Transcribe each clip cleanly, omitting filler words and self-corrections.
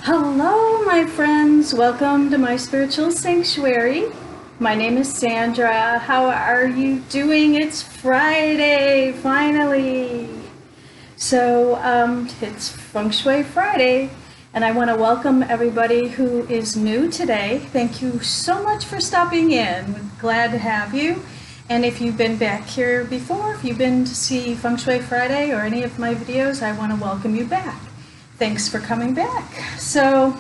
Hello, my friends. Welcome to my spiritual sanctuary. My name is Sandra. How are you doing? It's Friday, finally. So it's Feng Shui Friday, and I want to welcome everybody who is new today. Thank you so much for stopping in. We're glad to have you. And if you've been back here before, if you've been to see Feng Shui Friday or any of my videos, I want to welcome you back. Thanks for coming back. So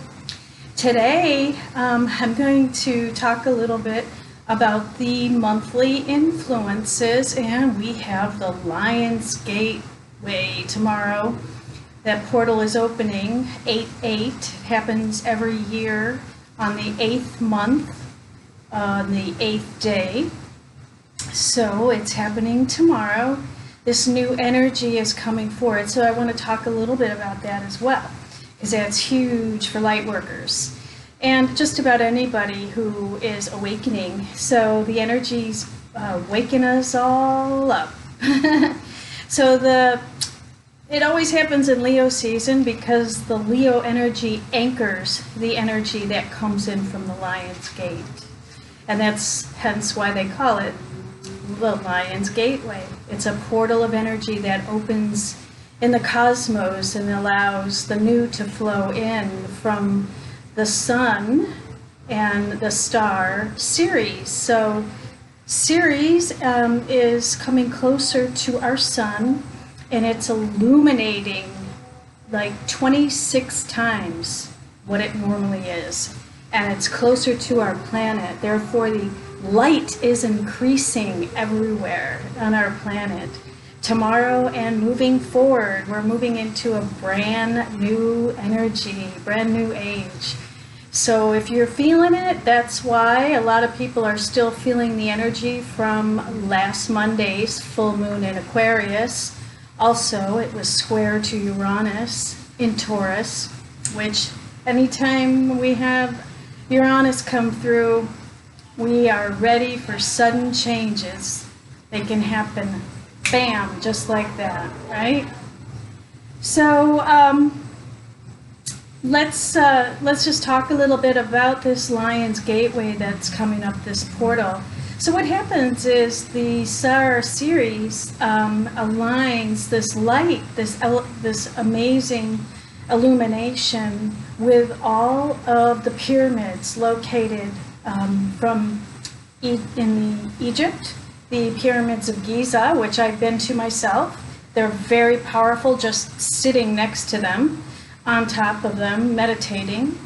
today I'm going to talk a little bit about the monthly influences, and we have the Lion's Gateway tomorrow. That portal is opening 8/8. It happens every year on the 8th month, on the 8th day. So it's happening tomorrow. This new energy is coming forward, so I want to talk a little bit about that as well, because that's huge for light workers and just about anybody who is awakening. So the energy's waking us all up. So it always happens in Leo season because the Leo energy anchors the energy that comes in from the Lion's Gate, and that's hence why they call it the Lion's Gateway. It's a portal of energy that opens in the cosmos and allows the new to flow in from the sun and the star Ceres. So Ceres is coming closer to our sun, and it's illuminating like 26 times what it normally is. And it's closer to our planet. Therefore, the light is increasing everywhere on our planet. Tomorrow and moving forward, we're moving into a brand new energy, brand new age. So if you're feeling it, that's why a lot of people are still feeling the energy from last Monday's full moon in Aquarius. Also, it was square to Uranus in Taurus, which anytime we have Uranus come through, we are ready for sudden changes. They can happen, bam, just like that, right? So let's just talk a little bit about this Lion's Gateway that's coming up, this portal. So what happens is the star Ceres aligns this light, this amazing illumination with all of the pyramids located in Egypt, the pyramids of Giza, which I've been to myself. They're very powerful, just sitting next to them, on top of them, meditating.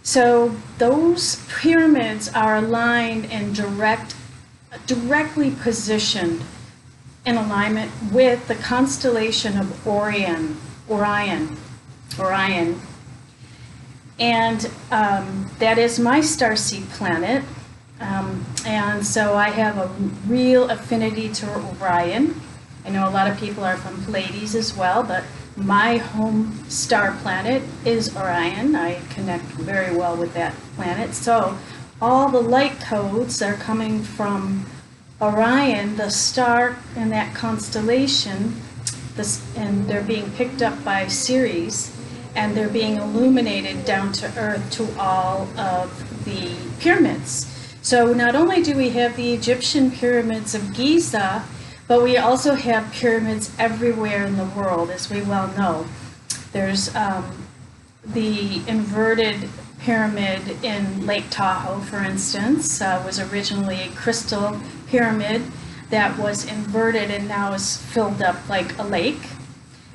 So those pyramids are aligned and directly positioned in alignment with the constellation of Orion. And that is my starseed planet. And so I have a real affinity to Orion. I know a lot of people are from Pleiades as well, but my home star planet is Orion. I connect very well with that planet. So all the light codes are coming from Orion, the star in that constellation, and they're being picked up by Ceres, and they're being illuminated down to earth to all of the pyramids. So not only do we have the Egyptian pyramids of Giza, but we also have pyramids everywhere in the world, as we well know. There's the inverted pyramid in Lake Tahoe, for instance, was originally a crystal pyramid that was inverted and now is filled up like a lake.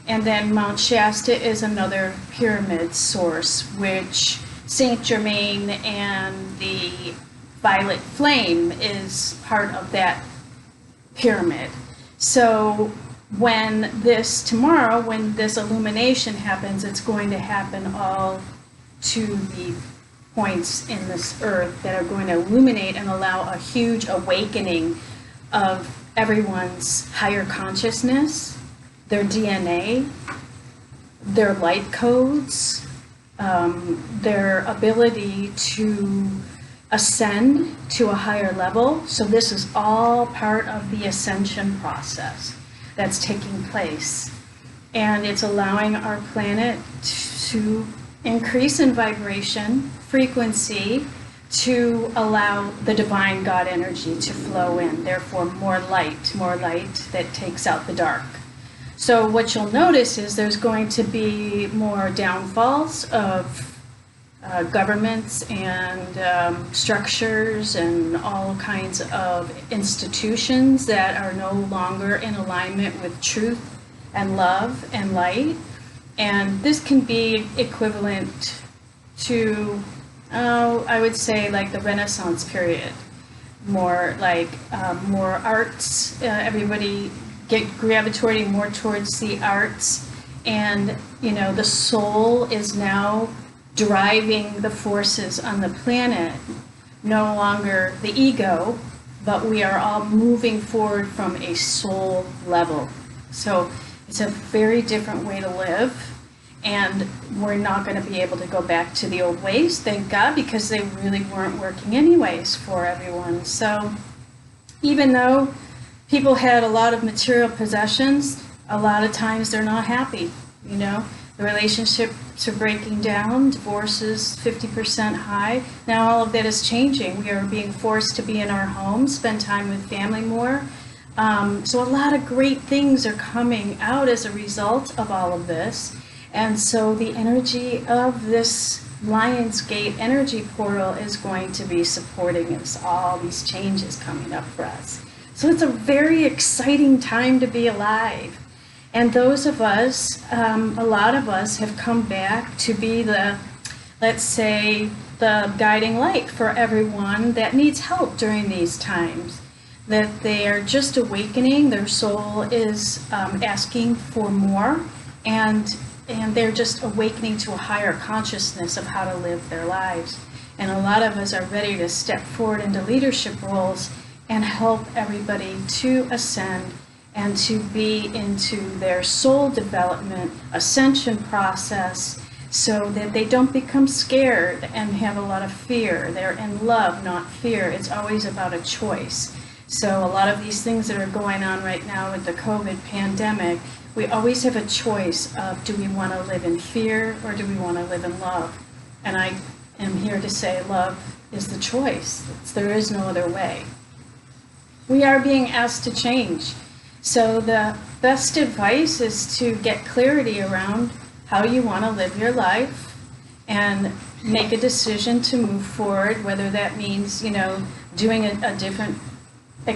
And then Mount Shasta is another pyramid source, which Saint Germain and the Violet Flame is part of that pyramid. So tomorrow, when this illumination happens, it's going to happen all to the points in this earth that are going to illuminate and allow a huge awakening of everyone's higher consciousness, their DNA, their light codes, their ability to ascend to a higher level. So this is all part of the ascension process that's taking place. And it's allowing our planet to increase in vibration, frequency, to allow the divine God energy to flow in. Therefore, more light that takes out the dark. So what you'll notice is there's going to be more downfalls of governments and structures and all kinds of institutions that are no longer in alignment with truth and love and light. And this can be equivalent to, I would say, like the Renaissance period. More like more arts, everybody gravitating more towards the arts. And, you know, the soul is now driving the forces on the planet, no longer the ego, but we are all moving forward from a soul level. So it's a very different way to live, and we're not going to be able to go back to the old ways, thank God, because they really weren't working anyways for everyone. So even though people had a lot of material possessions, a lot of times they're not happy, you know. The relationships are breaking down, divorce is 50% high. Now all of that is changing. We are being forced to be in our homes, spend time with family more. So a lot of great things are coming out as a result of all of this. And so the energy of this Lionsgate energy portal is going to be supporting us, all these changes coming up for us. So it's a very exciting time to be alive. And those of us, a lot of us have come back to be the, let's say, the guiding light for everyone that needs help during these times. That they are just awakening, their soul is asking for more, and they're just awakening to a higher consciousness of how to live their lives. And a lot of us are ready to step forward into leadership roles and help everybody to ascend and to be into their soul development, ascension process, so that they don't become scared and have a lot of fear. They're in love, not fear. It's always about a choice. So a lot of these things that are going on right now with the COVID pandemic, we always have a choice of, do we want to live in fear or do we want to live in love? And I am here to say love is the choice. There is no other way. We are being asked to change. So the best advice is to get clarity around how you want to live your life and make a decision to move forward, whether that means, you know, doing a different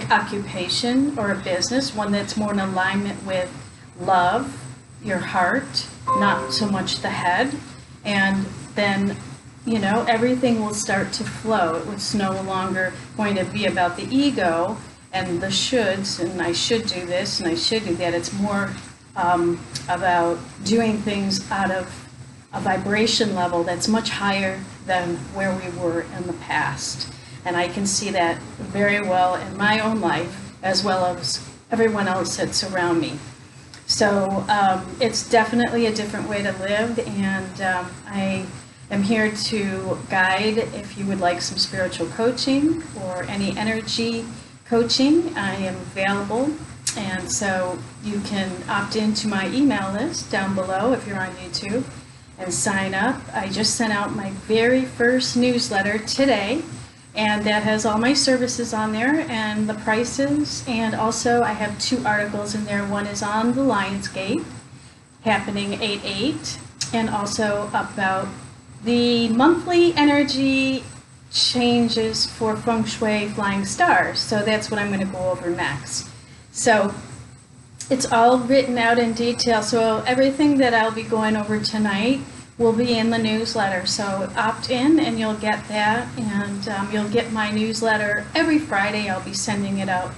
occupation or a business, one that's more in alignment with love, your heart, not so much the head. And then, you know, everything will start to flow. It's no longer going to be about the ego and the shoulds, and I should do this and I should do that. It's more about doing things out of a vibration level that's much higher than where we were in the past. And I can see that very well in my own life, as well as everyone else that's around me. So it's definitely a different way to live, and I am here to guide if you would like some spiritual coaching or any energy coaching. I am available, and so you can opt into my email list down below if you're on YouTube and sign up. I just sent out my very first newsletter today, and that has all my services on there and the prices, and also I have 2 articles in there. One is on the Lionsgate happening 8/8, and also about the monthly energy changes for Feng Shui flying stars. So that's what I'm going to go over next. So it's all written out in detail. So everything that I'll be going over tonight will be in the newsletter. So opt in and you'll get that, and you'll get my newsletter every Friday. I'll be sending it out,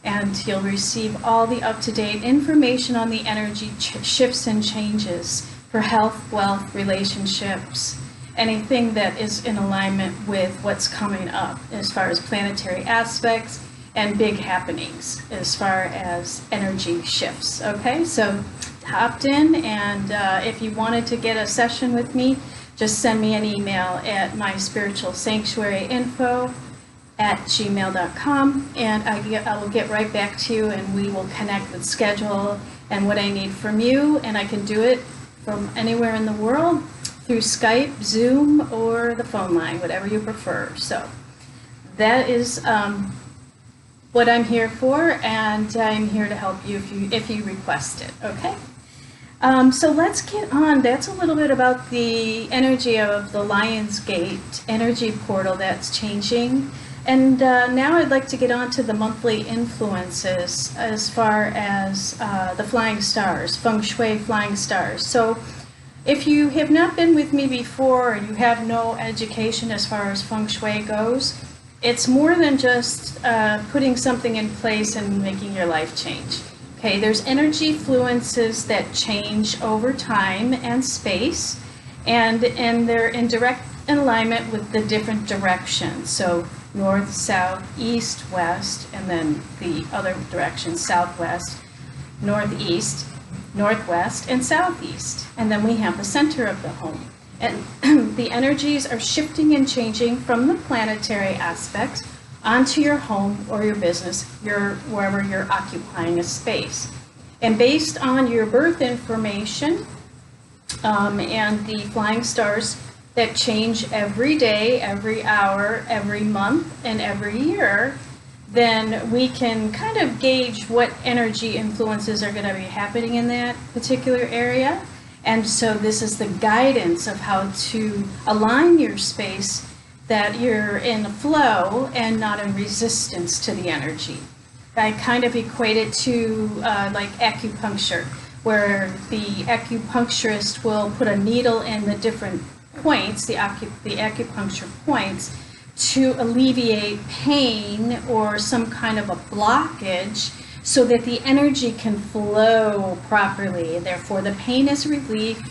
and you'll receive all the up-to-date information on the energy shifts and changes for health, wealth, relationships, anything that is in alignment with what's coming up as far as planetary aspects and big happenings as far as energy shifts. Okay, so opt in, and if you wanted to get a session with me, just send me an email at myspiritualsanctuaryinfo@gmail.com, and I will get right back to you, and we will connect with schedule and what I need from you, and I can do it from anywhere in the world. through Skype, Zoom, or the phone line, whatever you prefer. So that is what I'm here for, and I'm here to help you if you request it, okay? So let's get on. That's a little bit about the energy of the Lion's Gate energy portal that's changing. And now I'd like to get on to the monthly influences as far as the flying stars, Feng Shui flying stars. So if you have not been with me before and you have no education as far as Feng Shui goes, it's more than just putting something in place and making your life change. Okay, there's energy fluences that change over time and space, and they're in direct alignment with the different directions. So north, south, east, west, and then the other direction, southwest, northeast, northwest, and southeast. And then we have the center of the home. And the energies are shifting and changing from the planetary aspects onto your home or your business, wherever you're occupying a space. And based on your birth information and the flying stars that change every day, every hour, every month, and every year, then we can kind of gauge what energy influences are going to be happening in that particular area. And so this is the guidance of how to align your space that you're in flow and not in resistance to the energy. I kind of equate it to like acupuncture, where the acupuncturist will put a needle in the different points, the acupuncture points, to alleviate pain or some kind of a blockage so that the energy can flow properly. Therefore, the pain is relieved,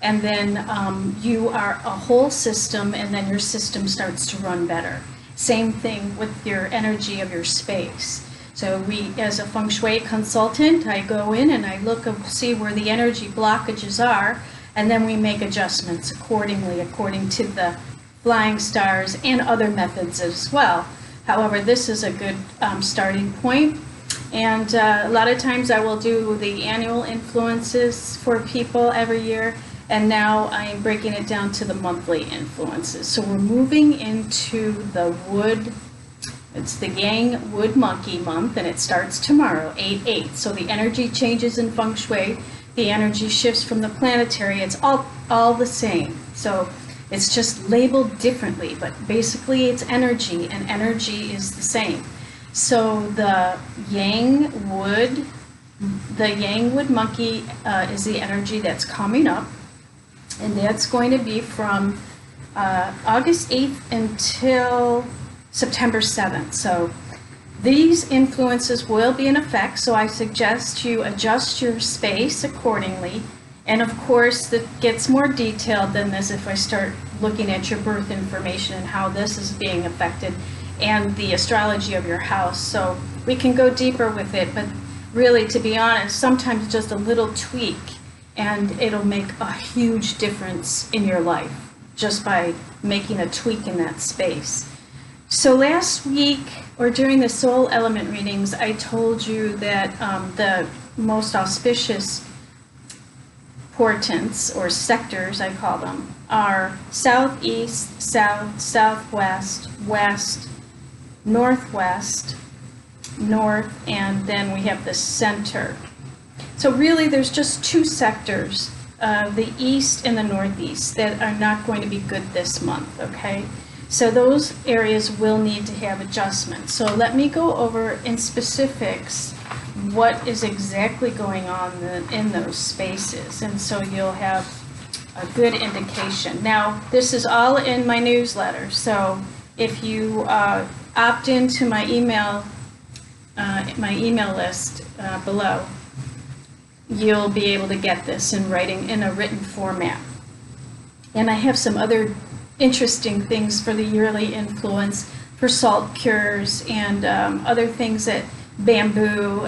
and then you are a whole system, and then your system starts to run better. Same thing with your energy of your space. So as a Feng Shui consultant, I go in and I look and see where the energy blockages are, and then we make adjustments accordingly, according to the flying stars and other methods as well. However, this is a good starting point. And a lot of times I will do the annual influences for people every year, and now I'm breaking it down to the monthly influences. So we're moving into the it's the Yangwood Monkey month, and it starts tomorrow, 8/8. So the energy changes in Feng Shui, the energy shifts from the planetary, it's all the same. So it's just labeled differently, but basically it's energy, and energy is the same. So the Yangwood Monkey is the energy that's coming up, and that's going to be from August 8th until September 7th. So these influences will be in effect, so I suggest you adjust your space accordingly. And of course, that gets more detailed than this if I start looking at your birth information and how this is being affected, and the astrology of your house. So we can go deeper with it, but really, to be honest, sometimes just a little tweak and it'll make a huge difference in your life just by making a tweak in that space. So last week, or during the soul element readings, I told you that the most auspicious portents, or sectors I call them, are southeast, south, southwest, west, northwest, north, and then we have the center. So really there's just two sectors, the east and the northeast, that are not going to be good this month, okay? So those areas will need to have adjustments. So let me go over in specifics what is exactly going on in those spaces, and so you'll have a good indication. Now, this is all in my newsletter, so if you opt into my email list below, you'll be able to get this in writing in a written format. And I have some other interesting things for the yearly influence, for salt cures and other things, that bamboo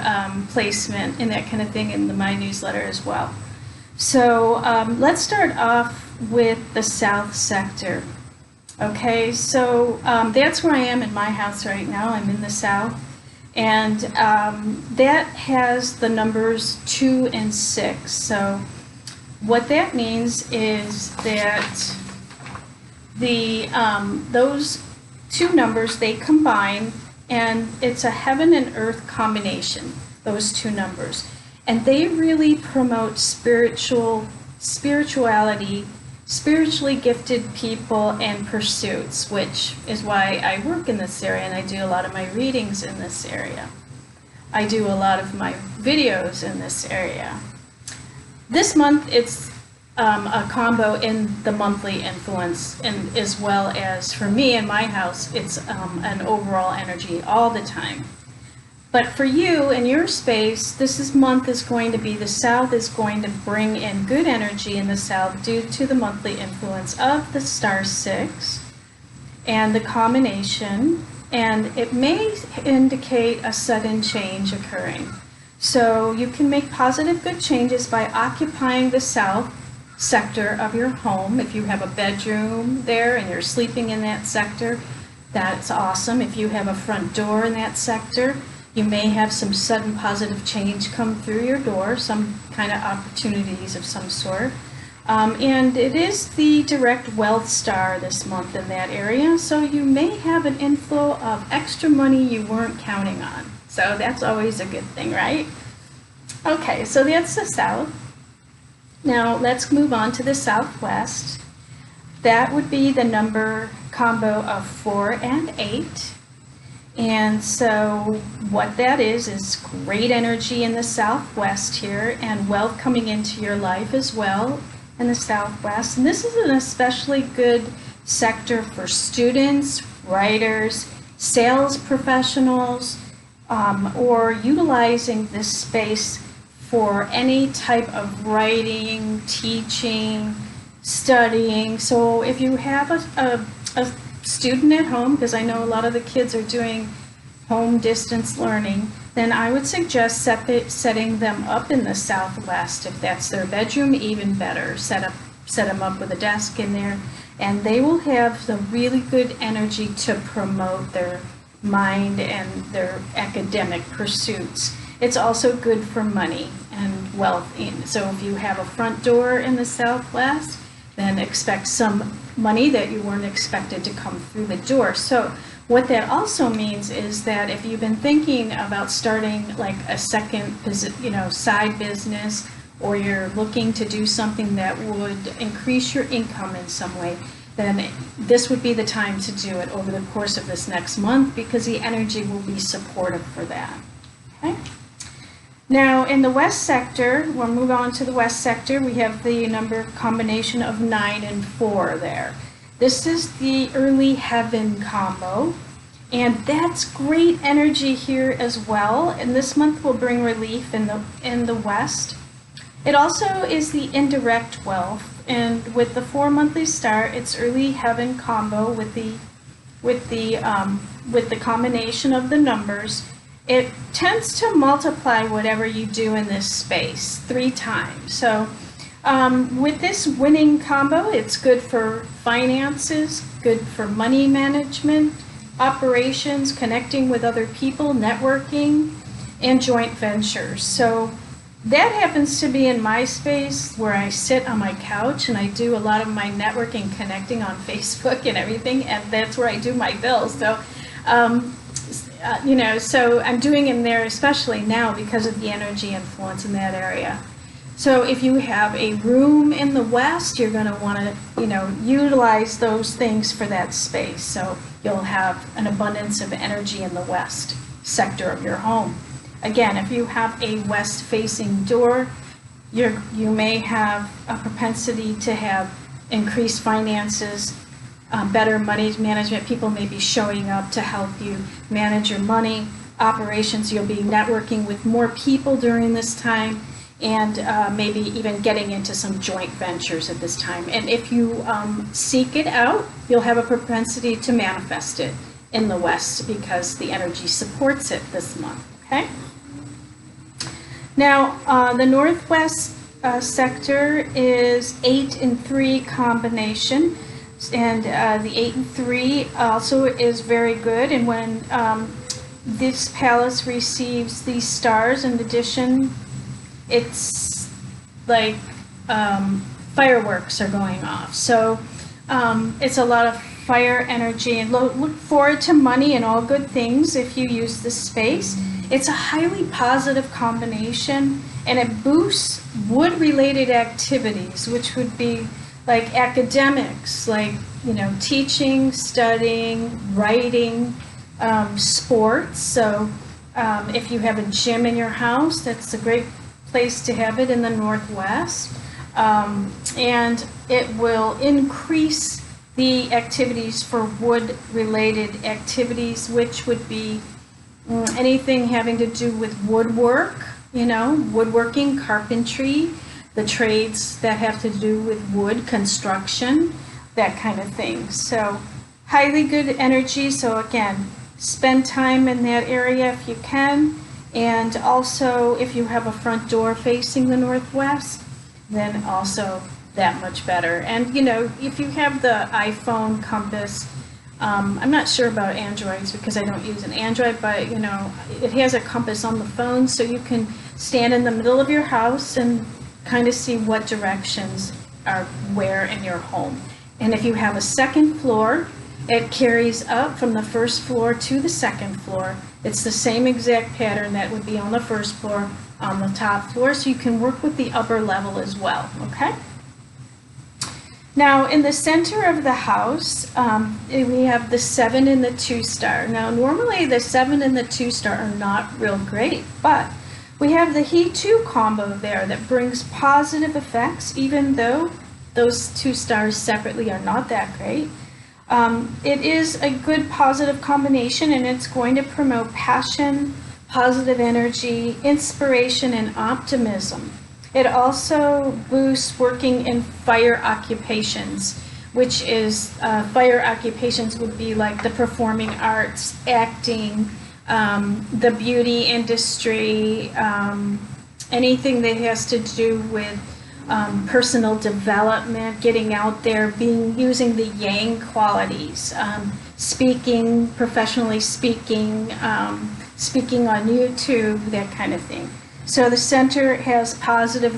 placement and that kind of thing in my newsletter as well. So let's start off with the south sector. Okay, so that's where I am in my house right now. I'm in the south, and that has the numbers 2 and 6. So What that means is that those two numbers, they combine, and it's a heaven and earth combination, those two numbers. And they really promote spirituality, spiritually gifted people and pursuits, which is why I work in this area and I do a lot of my readings in this area. I do a lot of my videos in this area. This month it's a combo in the monthly influence, and as well as for me in my house, it's an overall energy all the time. But for you in your space, this month is going to be, the south is going to bring in good energy in the south due to the monthly influence of the star 6 and the combination, and it may indicate a sudden change occurring. So you can make positive good changes by occupying the south sector of your home. If you have a bedroom there and you're sleeping in that sector, that's awesome. If you have a front door in that sector, you may have some sudden positive change come through your door, some kind of opportunities of some sort. And it is the direct wealth star this month in that area, so you may have an inflow of extra money you weren't counting on. So that's always a good thing, right? Okay, so that's the south. Now let's move on to the southwest. That would be the number combo of 4 and 8. And so what that is great energy in the southwest here, and wealth coming into your life as well in the southwest. And this is an especially good sector for students, writers, sales professionals, or utilizing this space for any type of writing, teaching, studying. So if you have a student at home, because I know a lot of the kids are doing home distance learning, then I would suggest setting them up in the southwest. If that's their bedroom, even better. Set them up with a desk in there, and they will have the really good energy to promote their mind and their academic pursuits. It's also good for money and wealth. So if you have a front door in the southwest, then expect some money that you weren't expected to come through the door. So what that also means is that if you've been thinking about starting like a second, side business, or you're looking to do something that would increase your income in some way, then this would be the time to do it over the course of this next month, because the energy will be supportive for that. Okay. Now in the west sector, we'll move on to the west sector, we have the number combination of 9 and 4 there. This is the early heaven combo, and that's great energy here as well, and this month will bring relief in the west. It also is the indirect wealth, and with the 4 monthly star, it's early heaven combo with the combination of the numbers. It tends to multiply whatever you do in this space 3 times. So with this winning combo, it's good for finances, good for money management, operations, connecting with other people, networking, and joint ventures. So that happens to be in my space, where I sit on my couch and I do a lot of my networking, connecting on Facebook and everything, and that's where I do my bills. So so I'm doing them there, especially now because of the energy influence in that area. So if you have a room in the west, you're going to want to, utilize those things for that space. So you'll have an abundance of energy in the west sector of your home. Again, if you have a west-facing door, you may have a propensity to have increased finances, better money management. People may be showing up to help you manage your money, operations. You'll be networking with more people during this time, and maybe even getting into some joint ventures at this time. And if you seek it out, you'll have a propensity to manifest it in the west, because the energy supports it this month. Okay. Now the northwest sector is 8 and 3 combination. And the 8 and 3 also is very good. And when this palace receives these stars in addition, it's like fireworks are going off. So it's a lot of fire energy, and look forward to money and all good things if you use this space. It's a highly positive combination, and it boosts wood-related activities, which would be like academics, like, you know, teaching, studying, writing, sports. So if you have a gym in your house, that's a great place to have it in the Northwest. And it will increase the activities for wood-related activities, which would be anything having to do with woodwork, you know, woodworking, carpentry, the trades that have to do with wood, construction, that kind of thing. So highly good energy. So again, spend time in that area if you can. And also, if you have a front door facing the Northwest, then also that much better. And, you know, if you have the iPhone compass, I'm not sure about Androids because I don't use an Android, but, you know, it has a compass on the phone, so you can stand in the middle of your house and kind of see what directions are where in your home. And if you have a second floor, it carries up from the first floor to the second floor. It's the same exact pattern that would be on the first floor, on the top floor, so you can work with the upper level as well, okay? Now, in the center of the house, we have the 7 and the 2 star. Now, normally the 7 and the 2 star are not real great, but we have the He-2 combo there that brings positive effects, even though those 2 stars separately are not that great. It is a good positive combination, and it's going to promote passion, positive energy, inspiration, and optimism. It also boosts working in fire occupations, which is fire occupations would be like the performing arts, acting, the beauty industry, anything that has to do with personal development, getting out there, using the yang qualities, speaking, professionally speaking, speaking on YouTube, that kind of thing. So the center has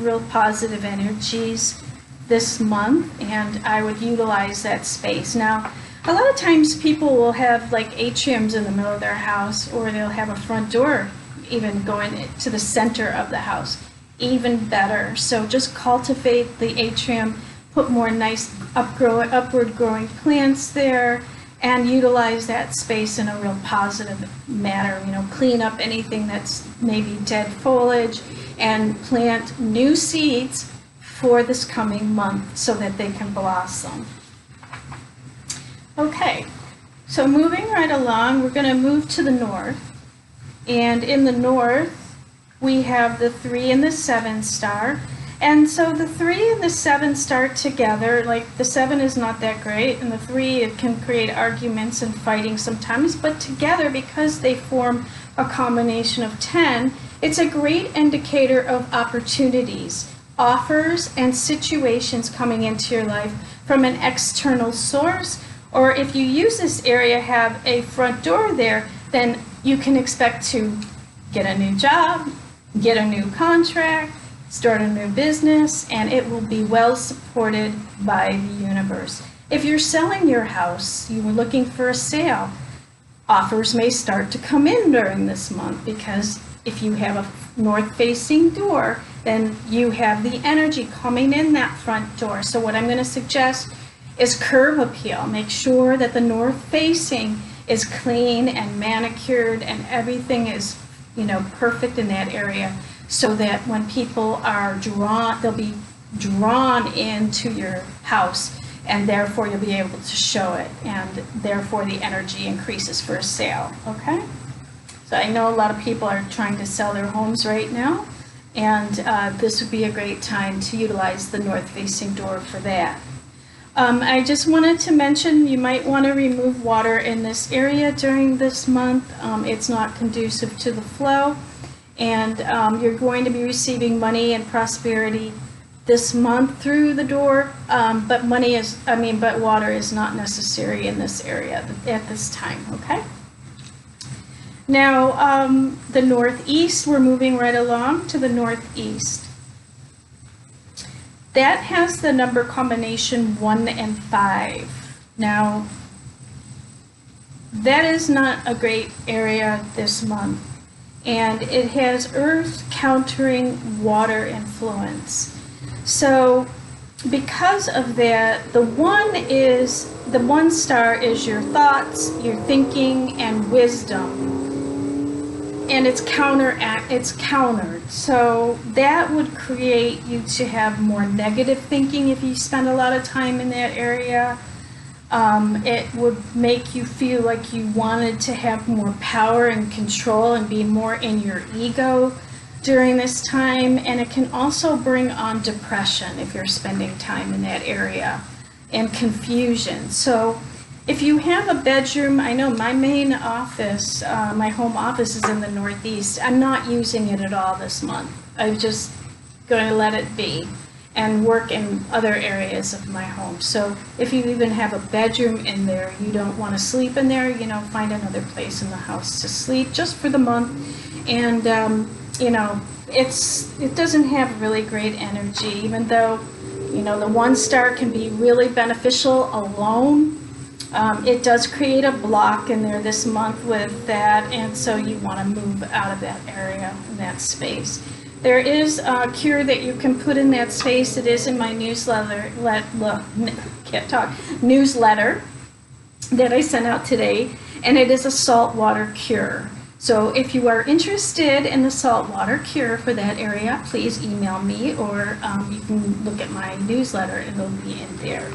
real positive energies this month, and I would utilize that space. Now, a lot of times people will have like atriums in the middle of their house, or they'll have a front door even going to the center of the house. Even better. So just cultivate the atrium, put more nice upward growing plants there, and utilize that space in a real positive manner. You know, clean up anything that's maybe dead foliage and plant new seeds for this coming month so that they can blossom. Okay, so moving right along, we're going to move to the north. And in the north, we have the 3 and the 7 star. And so the 3 and the 7 star together, like the 7 is not that great, and the 3, it can create arguments and fighting sometimes, but together, because they form a combination of 10, it's a great indicator of opportunities, offers, and situations coming into your life from an external source. Or if you use this area, have a front door there, then you can expect to get a new job, get a new contract, start a new business, and it will be well supported by the universe. If you're selling your house, you were looking for a sale, offers may start to come in during this month, because if you have a north-facing door, then you have the energy coming in that front door. So what I'm going to suggest is curb appeal. Make sure that the north-facing is clean and manicured and everything is, you know, perfect in that area, so that when people are drawn, they'll be drawn into your house, and therefore you'll be able to show it, and therefore the energy increases for a sale, okay? So I know a lot of people are trying to sell their homes right now, and this would be a great time to utilize the north-facing door for that. I just wanted to mention you might want to remove water in this area during this month. It's not conducive to the flow, and you're going to be receiving money and prosperity this month through the door, but water is not necessary in this area at this time, okay? Now, the northeast, we're moving right along to the northeast. That has the number combination 1 and 5. Now, that is not a great area this month, and it has earth countering water influence. So because of that, the one star is your thoughts, your thinking, and wisdom. And it's countered. So that would create you to have more negative thinking if you spend a lot of time in that area. It would make you feel like you wanted to have more power and control and be more in your ego during this time. And it can also bring on depression if you're spending time in that area, and confusion. So if you have a bedroom, I know my main office, my home office is in the Northeast. I'm not using it at all this month. I'm just going to let it be and work in other areas of my home. So if you even have a bedroom in there, you don't want to sleep in there, find another place in the house to sleep just for the month. And, it doesn't have really great energy, even though, the 1 star can be really beneficial alone. It does create a block in there this month with that, and so you want to move out of that area, that space. There is a cure that you can put in that space. It is in my newsletter that I sent out today, and it is a salt water cure. So if you are interested in the salt water cure for that area, please email me, or you can look at my newsletter and it'll be in there.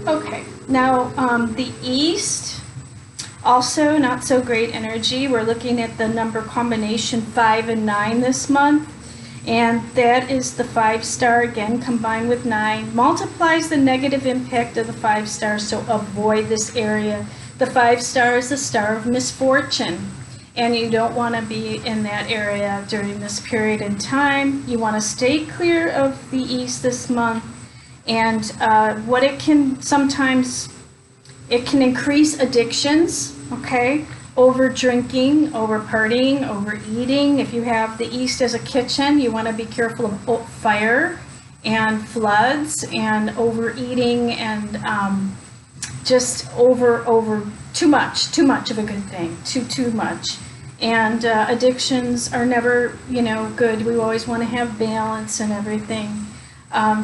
Okay, now the East, also not so great energy. We're looking at the number combination 5 and 9 this month, and that is the 5 star again combined with 9, multiplies the negative impact of the 5 stars, so avoid this area. The 5 star is the star of misfortune, and you don't want to be in that area during this period in time. You want to stay clear of the East this month. And what it can sometimes, it can increase addictions, okay? Over drinking, over partying, overeating. If you have the East as a kitchen, you want to be careful of fire and floods and overeating and just over too much of a good thing, too much. And addictions are never, good. We always want to have balance and everything.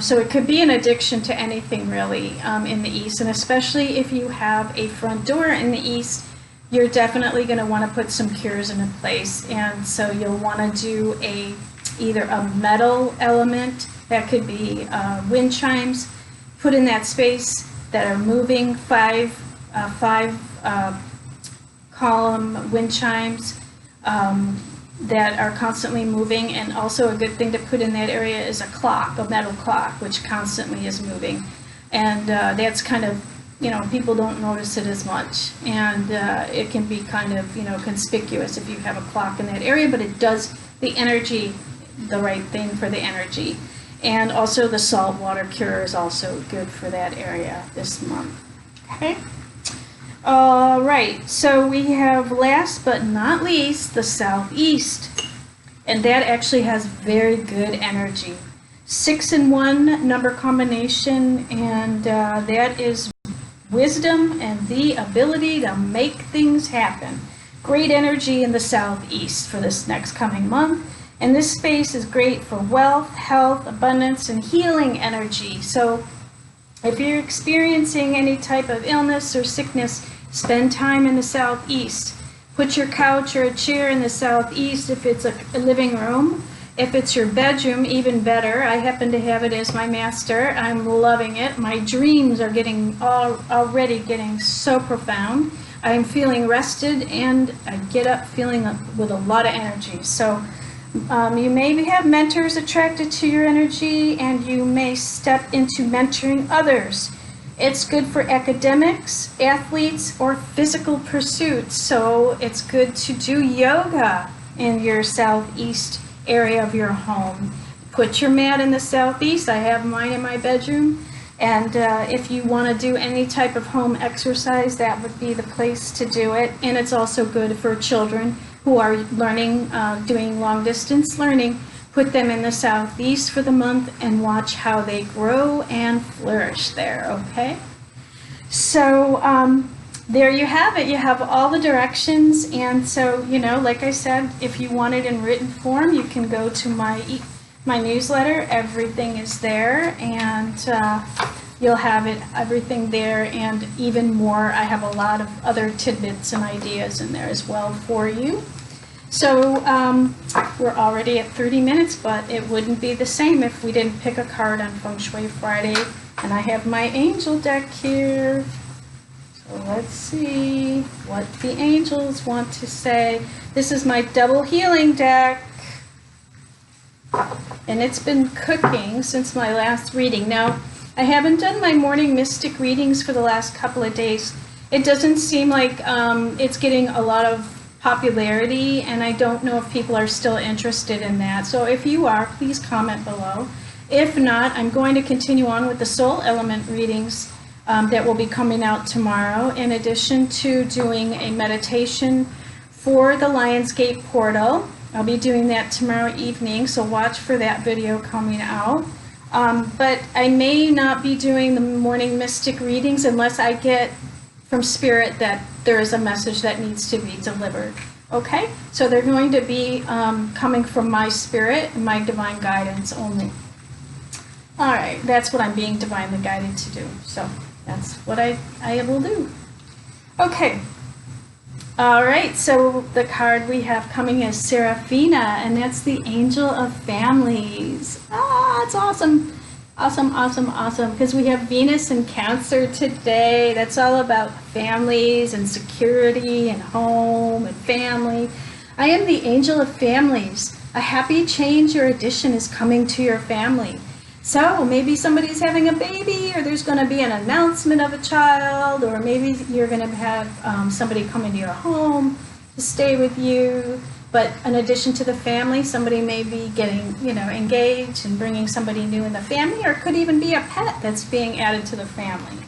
So it could be an addiction to anything really in the East, and especially if you have a front door in the East, you're definitely going to want to put some cures into place. And so you'll want to do either a metal element, that could be wind chimes, put in that space that are moving, five column wind chimes that are constantly moving. And also a good thing to put in that area is a metal clock, which constantly is moving. And that's kind of, people don't notice it as much. And it can be kind of, conspicuous if you have a clock in that area, but it does the energy, the right thing for the energy. And also the salt water cure is also good for that area this month. Okay. All right, so we have, last but not least, the Southeast, and that actually has very good energy. 6 and 1 number combination, and that is wisdom and the ability to make things happen. Great energy in the Southeast for this next coming month, and this space is great for wealth, health, abundance, and healing energy. So if you're experiencing any type of illness or sickness, spend time in the Southeast. Put your couch or a chair in the Southeast if it's a living room. If it's your bedroom, even better. I happen to have it as my master. I'm loving it. My dreams are already getting so profound. I'm feeling rested, and I get up feeling with a lot of energy. So you may have mentors attracted to your energy, and you may step into mentoring others. It's good for academics, athletes, or physical pursuits. So it's good to do yoga in your Southeast area of your home. Put your mat in the Southeast. I have mine in my bedroom. And if you want to do any type of home exercise, that would be the place to do it. And it's also good for children who are learning, doing long distance learning. put them in the southeast for the month and watch how they grow and flourish there, okay? So there you have it. You have all the directions, and so, you know, like I said, if you want it in written form, you can go to my newsletter. Everything is there, and you'll have everything there, and even more. I have a lot of other tidbits and ideas in there as well for you. So we're already at 30 minutes, but it wouldn't be the same if we didn't pick a card on Feng Shui Friday. And I have my angel deck here. So let's see what the angels want to say. This is my double healing deck. And it's been cooking since my last reading. Now, I haven't done my morning mystic readings for the last couple of days. It doesn't seem like it's getting a lot of popularity, and I don't know if people are still interested in that. So if you are, please comment below. If not, I'm going to continue on with the soul element readings that will be coming out tomorrow, in addition to doing a meditation for the Lionsgate portal. I'll be doing that tomorrow evening, so watch for that video coming out. But I may not be doing the morning mystic readings unless I get from Spirit that there is a message that needs to be delivered. Okay? So they're going to be coming from my spirit and my divine guidance only. All right, that's what I'm being divinely guided to do. So that's what I will do. Okay. All right, so the card we have coming is Serafina, and that's the Angel of Families. Ah, it's awesome. Awesome, awesome, awesome, because we have Venus in Cancer today. That's all about families and security and home and family. I am the Angel of Families. A happy change or addition is coming to your family. So maybe somebody's having a baby, or there's going to be an announcement of a child, or maybe you're going to have somebody come into your home to stay with you. But in addition to the family, somebody may be getting, you know, engaged and bringing somebody new in the family, or it could even be a pet that's being added to the family.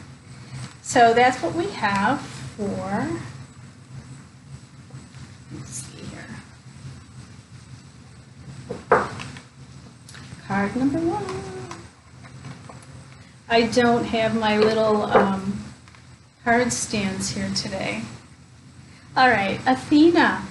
So that's what we have for, let's see here. Card number 1. I don't have my little card stands here today. All right, Athena.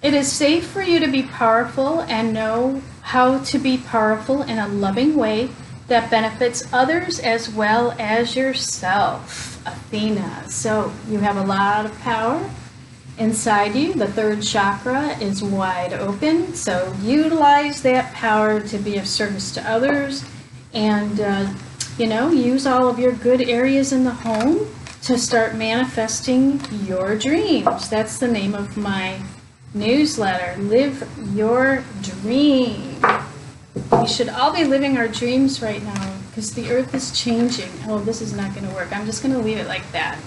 It is safe for you to be powerful and know how to be powerful in a loving way that benefits others as well as yourself, Athena. So you have a lot of power inside you. The third chakra is wide open. So utilize that power to be of service to others, and you know, use all of your good areas in the home to start manifesting your dreams. That's the name of my newsletter. Live your dream. We should all be living our dreams right now, because the earth is changing. Oh, this is not going to work. I'm just going to leave it like that.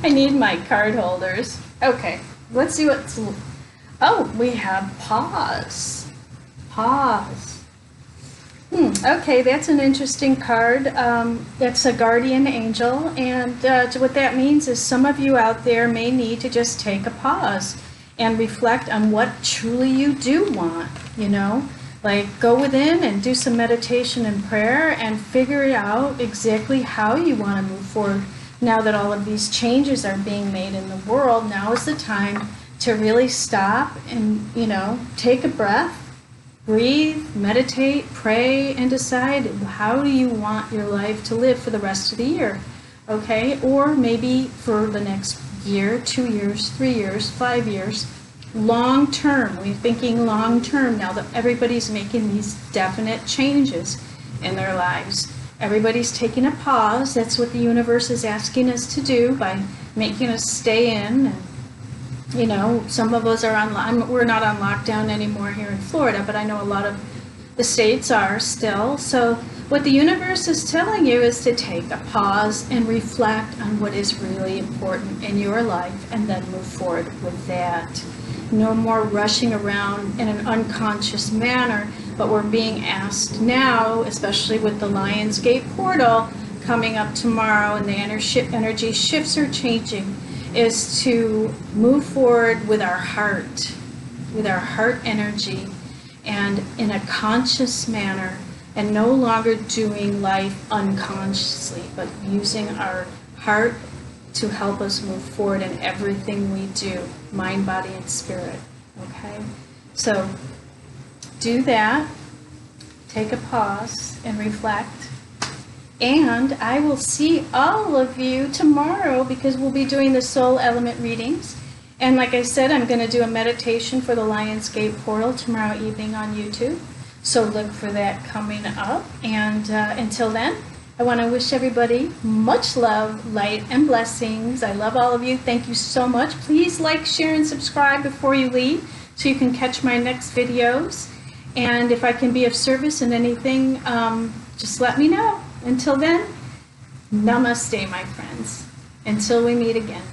I need my card holders. Okay, let's see what's... Oh, we have pause. Pause. Okay, that's an interesting card. That's a guardian angel, and what that means is some of you out there may need to just take a pause and reflect on what truly you do want, you know? Like, go within and do some meditation and prayer and figure out exactly how you want to move forward. Now that all of these changes are being made in the world, now is the time to really stop and, you know, take a breath, breathe, meditate, pray, and decide how do you want your life to live for the rest of the year, okay? Or maybe for the next year, 2 years, 3 years, 5 years, long term. We're thinking long term now that everybody's making these definite changes in their lives. Everybody's taking a pause. That's what the universe is asking us to do by making us stay in. And, you know, some of us are on, we're not on lockdown anymore here in Florida, but I know a lot of the states are still. So what the universe is telling you is to take a pause and reflect on what is really important in your life, and then move forward with that. No more rushing around in an unconscious manner, but we're being asked now, especially with the Lionsgate portal coming up tomorrow and the energy shifts are changing, is to move forward with our heart energy, and in a conscious manner, and no longer doing life unconsciously, but using our heart to help us move forward in everything we do, mind, body, and spirit. Okay? So do that. Take a pause and reflect. And I will see all of you tomorrow because we'll be doing the soul element readings. And like I said, I'm going to do a meditation for the Lionsgate portal tomorrow evening on YouTube. So look for that coming up. And until then, I want to wish everybody much love, light, and blessings. I love all of you. Thank you so much. Please like, share, and subscribe before you leave so you can catch my next videos. And if I can be of service in anything, just let me know. Until then, namaste, my friends. Until we meet again.